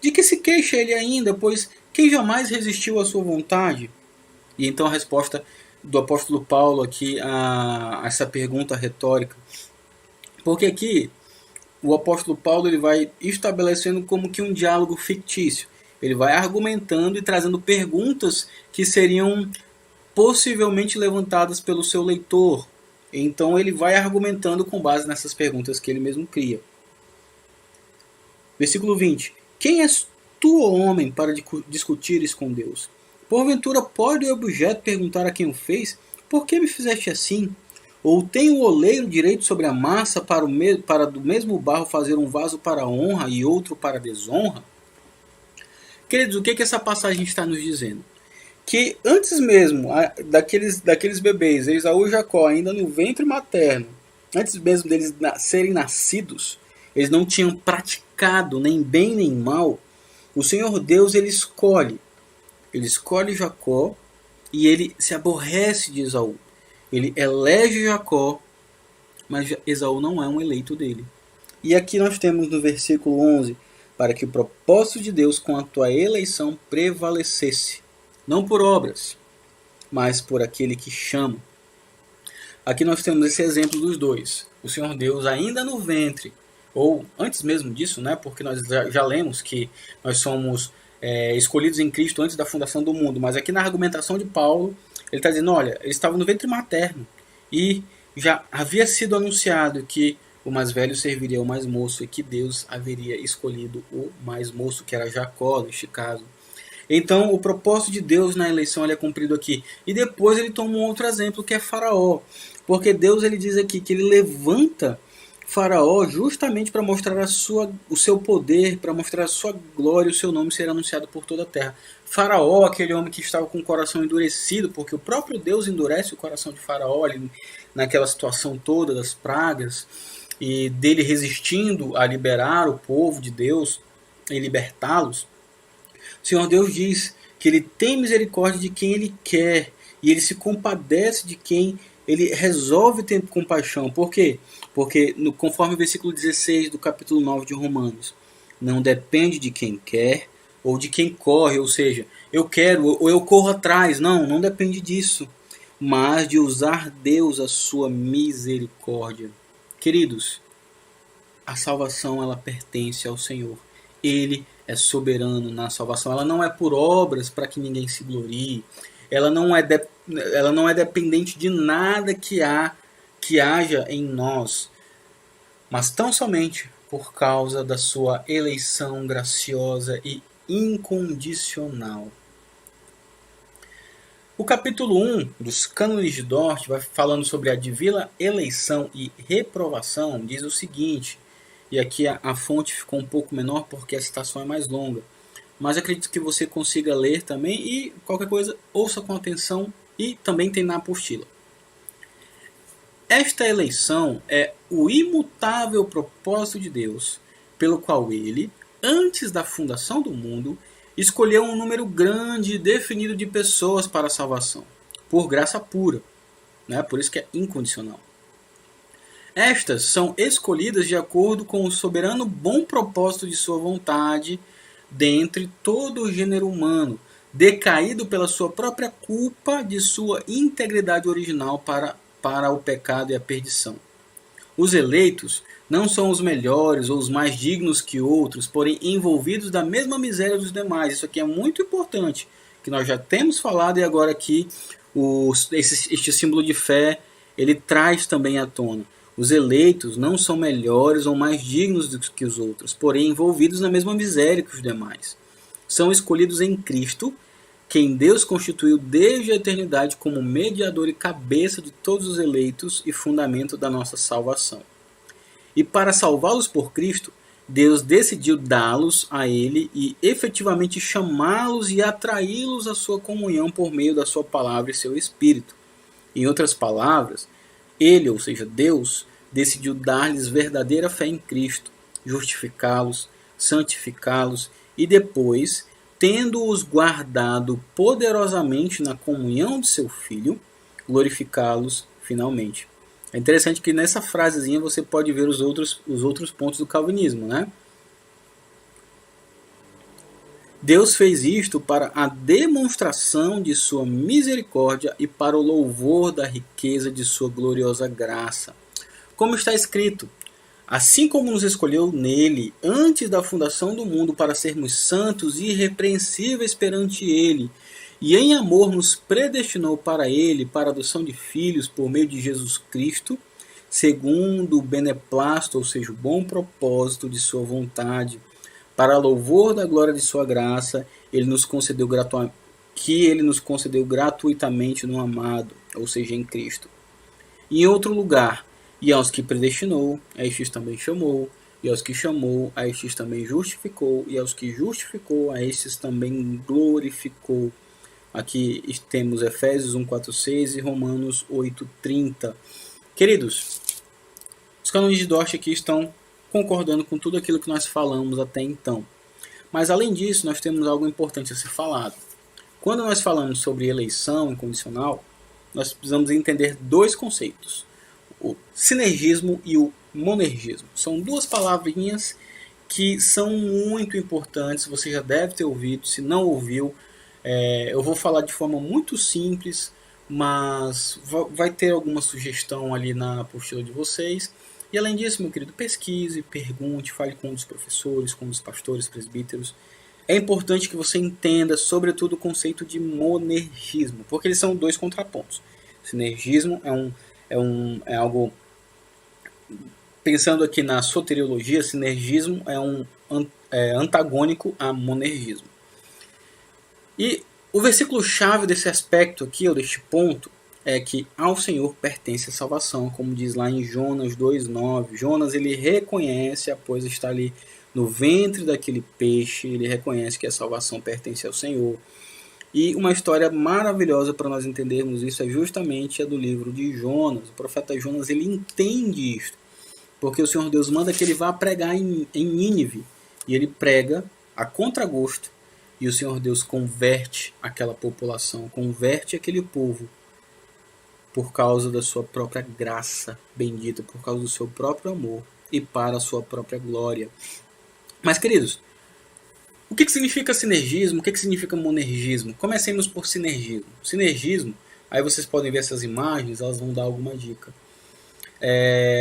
de que se queixa ele ainda, pois quem jamais resistiu à sua vontade? E então a resposta do apóstolo Paulo aqui a essa pergunta retórica. Porque aqui o apóstolo Paulo ele vai estabelecendo como que um diálogo fictício. Ele vai argumentando e trazendo perguntas que seriam possivelmente levantadas pelo seu leitor. Então ele vai argumentando com base nessas perguntas que ele mesmo cria. Versículo 20. Quem és tu, homem, para discutires com Deus? Porventura pode o objeto perguntar a quem o fez: por que me fizeste assim? Ou tem o oleiro direito sobre a massa para do mesmo barro fazer um vaso para honra e outro para desonra? Queridos, o que essa passagem está nos dizendo? Que antes mesmo daqueles bebês, Esaú e Jacó, ainda no ventre materno, antes mesmo deles serem nascidos, eles não tinham praticado nem bem nem mal. O Senhor Deus, ele escolhe Jacó e ele se aborrece de Esaú. Ele elege Jacó, mas Esaú não é um eleito dele. E aqui nós temos no versículo 11, para que o propósito de Deus quanto à eleição prevalecesse, não por obras, mas por aquele que chama. Aqui nós temos esse exemplo dos dois. O Senhor Deus ainda no ventre, ou antes mesmo disso, né, porque nós já lemos que nós somos escolhidos em Cristo antes da fundação do mundo, mas aqui na argumentação de Paulo, ele está dizendo, olha, eles estavam no ventre materno e já havia sido anunciado que o mais velho serviria ao mais moço e que Deus haveria escolhido o mais moço, que era Jacó, neste caso. Então, o propósito de Deus na eleição ele é cumprido aqui. E depois ele toma um outro exemplo, que é Faraó. Porque Deus ele diz aqui que ele levanta Faraó justamente para mostrar o seu poder, para mostrar a sua glória, o seu nome ser anunciado por toda a terra. Faraó, aquele homem que estava com o coração endurecido, porque o próprio Deus endurece o coração de Faraó ali, naquela situação toda das pragas, e dele resistindo a liberar o povo de Deus e libertá-los. O Senhor Deus diz que ele tem misericórdia de quem ele quer, e ele se compadece de quem ele resolve ter compaixão. Por quê? Porque, conforme o versículo 16 do capítulo 9 de Romanos, não depende de quem quer ou de quem corre, ou seja, eu quero ou eu corro atrás. Não depende disso, mas de usar Deus a sua misericórdia. Queridos, a salvação ela pertence ao Senhor. Ele é soberano na salvação. Ela não é por obras para que ninguém se glorie. Ela não é dependente de nada que haja em nós. mas tão somente por causa da sua eleição graciosa e incondicional. O capítulo 1 dos Cânones de Dort, vai falando sobre a divina eleição e reprovação, diz o seguinte, e aqui a fonte ficou um pouco menor porque a citação é mais longa, mas acredito que você consiga ler também e qualquer coisa ouça com atenção e também tem na apostila. Esta eleição é o imutável propósito de Deus, pelo qual ele, antes da fundação do mundo, escolheu um número grande e definido de pessoas para a salvação, por graça pura, né? Por isso que é incondicional. Estas são escolhidas de acordo com o soberano bom propósito de sua vontade, dentre todo o gênero humano, decaído pela sua própria culpa de sua integridade original para o pecado e a perdição. Os eleitos não são os melhores ou os mais dignos que outros, porém envolvidos da mesma miséria dos demais. Isso aqui é muito importante, que nós já temos falado e agora aqui este símbolo de fé, ele traz também à tona. Os eleitos não são melhores ou mais dignos do que os outros, porém envolvidos na mesma miséria que os demais. São escolhidos em Cristo, quem Deus constituiu desde a eternidade como mediador e cabeça de todos os eleitos e fundamento da nossa salvação. E para salvá-los por Cristo, Deus decidiu dá-los a Ele e efetivamente chamá-los e atraí-los à sua comunhão por meio da sua palavra e seu Espírito. Em outras palavras, Ele, ou seja, Deus, decidiu dar-lhes verdadeira fé em Cristo, justificá-los, santificá-los e depois, tendo-os guardado poderosamente na comunhão de seu Filho, glorificá-los finalmente. É interessante que nessa frasezinha você pode ver os outros pontos do calvinismo, né? Deus fez isto para a demonstração de sua misericórdia e para o louvor da riqueza de sua gloriosa graça. Como está escrito, assim como nos escolheu nele antes da fundação do mundo para sermos santos e irrepreensíveis perante ele, e em amor nos predestinou para ele, para a adoção de filhos por meio de Jesus Cristo, segundo o beneplácito, ou seja, o bom propósito de sua vontade, para louvor da glória de sua graça, ele nos concedeu gratuitamente no amado, ou seja, em Cristo. Em outro lugar, e aos que predestinou, a estes também chamou, e aos que chamou, a estes também justificou, e aos que justificou, a estes também glorificou. Aqui temos Efésios 1:4-6 e Romanos 8:30. Queridos, os cânones de Dort aqui estão concordando com tudo aquilo que nós falamos até então. Mas além disso, nós temos algo importante a ser falado. Quando nós falamos sobre eleição incondicional, nós precisamos entender dois conceitos: o sinergismo e o monergismo. São duas palavrinhas que são muito importantes, você já deve ter ouvido, se não ouviu, eu vou falar de forma muito simples, mas vai ter alguma sugestão ali na apostila de vocês. E além disso, meu querido, pesquise, pergunte, fale com os professores, com os pastores, presbíteros. É importante que você entenda, sobretudo, o conceito de monergismo, porque eles são dois contrapontos. Sinergismo é algo... Pensando aqui na soteriologia, sinergismo é antagônico a monergismo. E o versículo-chave desse aspecto aqui, ou deste ponto, é que ao Senhor pertence a salvação, como diz lá em Jonas 2:9. Jonas, ele reconhece, após estar ali no ventre daquele peixe, ele reconhece que a salvação pertence ao Senhor. E uma história maravilhosa para nós entendermos isso é justamente a do livro de Jonas. O profeta Jonas, ele entende isto, porque o Senhor Deus manda que ele vá pregar em Nínive, e ele prega a contragosto, e o Senhor Deus converte aquela população, converte aquele povo, por causa da sua própria graça bendita, por causa do seu próprio amor e para a sua própria glória. Mas, queridos, o que significa sinergismo? O que significa monergismo? Comecemos por sinergismo. Sinergismo, aí vocês podem ver essas imagens, elas vão dar alguma dica.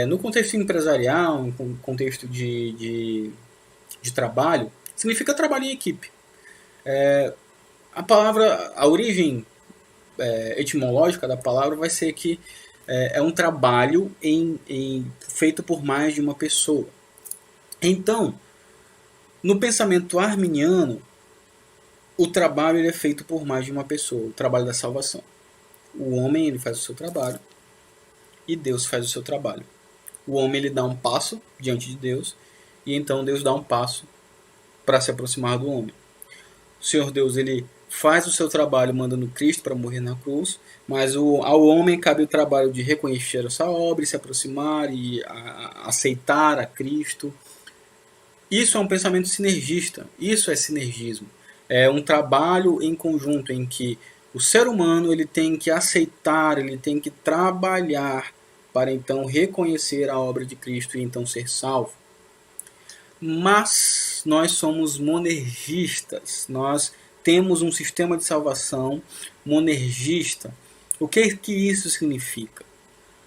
No contexto empresarial, no contexto de trabalho, significa trabalho em equipe. A origem etimológica da palavra vai ser que é um trabalho feito por mais de uma pessoa. Então, no pensamento arminiano, o trabalho ele é feito por mais de uma pessoa, o trabalho da salvação. O homem ele faz o seu trabalho e Deus faz o seu trabalho. O homem ele dá um passo diante de Deus e então Deus dá um passo para se aproximar do homem. O Senhor Deus ele faz o seu trabalho mandando Cristo para morrer na cruz, mas ao homem cabe o trabalho de reconhecer essa obra, e se aproximar e aceitar a Cristo. Isso é um pensamento sinergista, isso é sinergismo. É um trabalho em conjunto em que o ser humano ele tem que aceitar, ele tem que trabalhar para então reconhecer a obra de Cristo e então ser salvo. Mas nós somos monergistas, nós temos um sistema de salvação monergista. O que isso significa?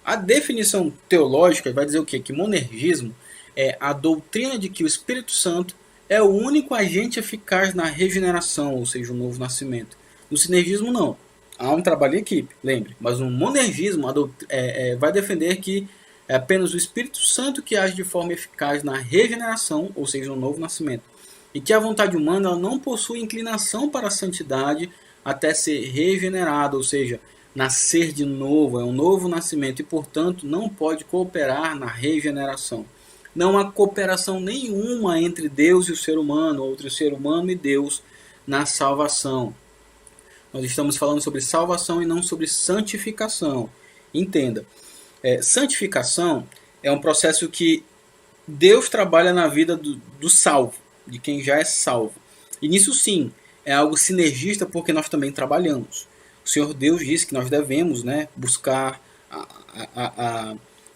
A definição teológica vai dizer o quê? Que monergismo é a doutrina de que o Espírito Santo é o único agente eficaz na regeneração, ou seja, o novo nascimento. No sinergismo, não. Há um trabalho em equipe, lembre. Mas no monergismo vai defender que é apenas o Espírito Santo que age de forma eficaz na regeneração, ou seja, no novo nascimento. E que a vontade humana ela não possui inclinação para a santidade até ser regenerada, ou seja, nascer de novo, é um novo nascimento e, portanto, não pode cooperar na regeneração. Não há cooperação nenhuma entre Deus e o ser humano, ou entre o ser humano e Deus na salvação. Nós estamos falando sobre salvação e não sobre santificação. Entenda, santificação é um processo que Deus trabalha na vida do salvo, de quem já é salvo. E nisso sim, é algo sinergista porque nós também trabalhamos. O Senhor Deus disse que nós devemos buscar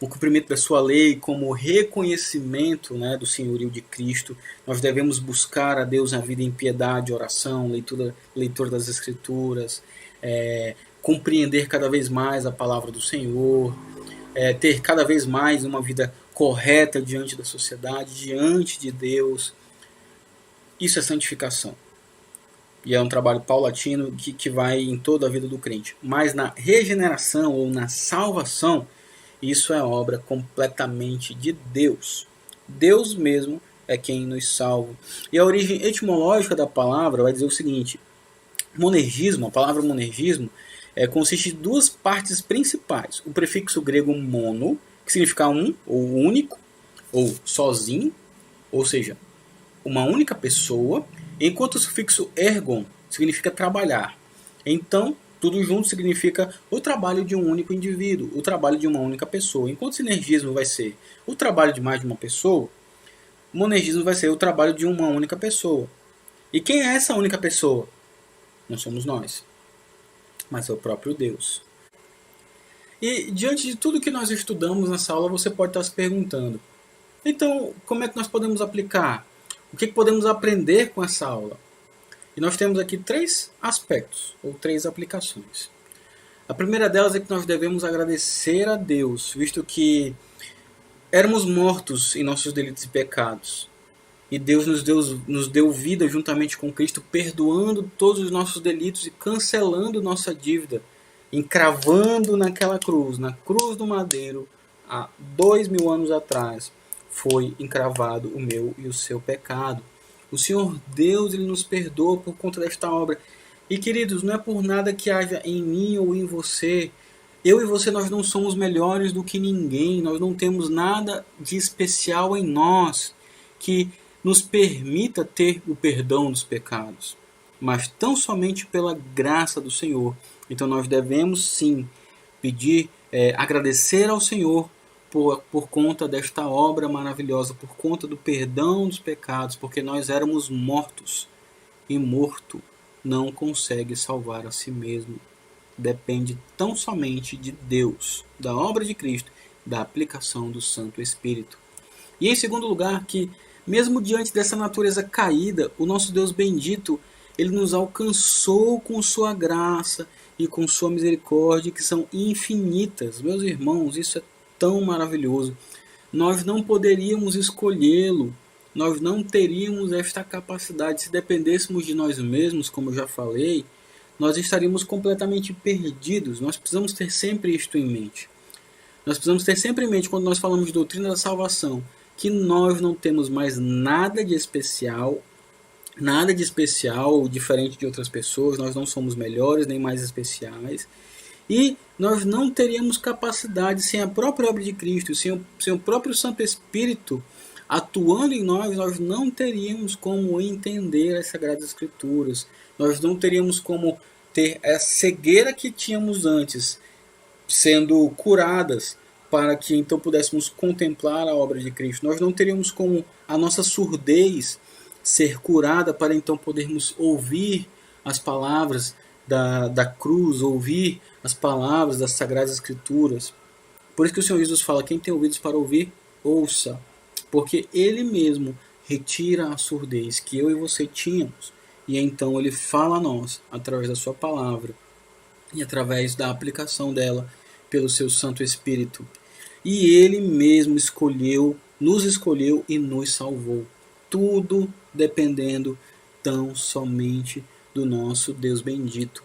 o cumprimento da sua lei como reconhecimento do senhorio de Cristo. Nós devemos buscar a Deus na vida em piedade, oração, leitura das Escrituras, compreender cada vez mais a palavra do Senhor, ter cada vez mais uma vida correta diante da sociedade, diante de Deus. Isso é santificação. E é um trabalho paulatino que vai em toda a vida do crente. Mas na regeneração ou na salvação, isso é obra completamente de Deus. Deus mesmo é quem nos salva. E a origem etimológica da palavra vai dizer o seguinte: monergismo, a palavra monergismo, consiste de duas partes principais. O prefixo grego mono, que significa um, ou único, ou sozinho, ou seja, uma única pessoa, enquanto o sufixo ergon significa trabalhar. Então, tudo junto significa o trabalho de um único indivíduo, o trabalho de uma única pessoa. Enquanto o sinergismo vai ser o trabalho de mais de uma pessoa, o monergismo vai ser o trabalho de uma única pessoa. E quem é essa única pessoa? Não somos nós, mas é o próprio Deus. E diante de tudo que nós estudamos nessa aula, você pode estar se perguntando: então, como é que nós podemos aplicar? O que podemos aprender com essa aula? E nós temos aqui 3 aspectos, ou 3 aplicações. A primeira delas é que nós devemos agradecer a Deus, visto que éramos mortos em nossos delitos e pecados. E Deus nos deu vida juntamente com Cristo, perdoando todos os nossos delitos e cancelando nossa dívida, encravando naquela cruz, na cruz do madeiro, há 2000 anos atrás, foi encravado o meu e o seu pecado. O Senhor Deus ele nos perdoa por conta desta obra. E queridos, não é por nada que haja em mim ou em você. Eu e você, nós não somos melhores do que ninguém. Nós não temos nada de especial em nós que nos permita ter o perdão dos pecados. Mas tão somente pela graça do Senhor. Então nós devemos sim pedir, agradecer ao Senhor por conta desta obra maravilhosa, por conta do perdão dos pecados, porque nós éramos mortos, e morto não consegue salvar a si mesmo. Depende tão somente de Deus, da obra de Cristo, da aplicação do Santo Espírito. E em segundo lugar, que mesmo diante dessa natureza caída, o nosso Deus bendito, ele nos alcançou com sua graça e com sua misericórdia, que são infinitas. Meus irmãos, isso é tão maravilhoso. Nós não poderíamos escolhê-lo, nós não teríamos esta capacidade. Se dependêssemos de nós mesmos, como eu já falei, nós estaríamos completamente perdidos. Nós precisamos ter sempre isto em mente. Nós precisamos ter sempre em mente, quando nós falamos de doutrina da salvação, que nós não temos mais nada de especial, diferente de outras pessoas, nós não somos melhores nem mais especiais, e nós não teríamos capacidade, sem a própria obra de Cristo, sem o próprio Santo Espírito atuando em nós, nós não teríamos como entender as Sagradas Escrituras, nós não teríamos como ter a cegueira que tínhamos antes, sendo curadas, para que então pudéssemos contemplar a obra de Cristo. Nós não teríamos como a nossa surdez ser curada para então podermos ouvir as palavras da cruz, ouvir as palavras das Sagradas Escrituras. Por isso que o Senhor Jesus fala, quem tem ouvidos para ouvir, ouça. Porque Ele mesmo retira a surdez que eu e você tínhamos. E então Ele fala a nós, através da sua palavra, e através da aplicação dela pelo seu Santo Espírito. E Ele mesmo nos escolheu e nos salvou. Tudo dependendo tão somente do nosso Deus bendito.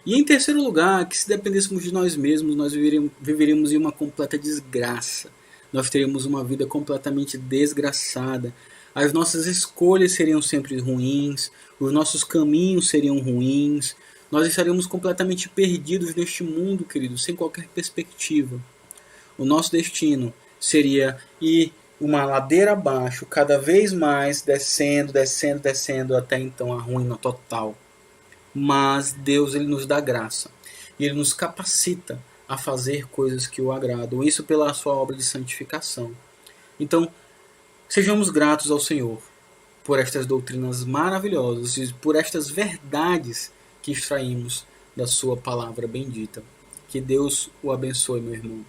E em terceiro lugar, que se dependêssemos de nós mesmos, nós viveríamos em uma completa desgraça. Nós teríamos uma vida completamente desgraçada. As nossas escolhas seriam sempre ruins, os nossos caminhos seriam ruins, nós estaríamos completamente perdidos neste mundo, querido, sem qualquer perspectiva. O nosso destino seria ir uma ladeira abaixo, cada vez mais descendo, descendo, descendo, até então a ruína total. Mas Deus, Ele nos dá graça e Ele nos capacita a fazer coisas que o agradam, isso pela sua obra de santificação. Então, sejamos gratos ao Senhor por estas doutrinas maravilhosas e por estas verdades que extraímos da sua palavra bendita. Que Deus o abençoe, meu irmão.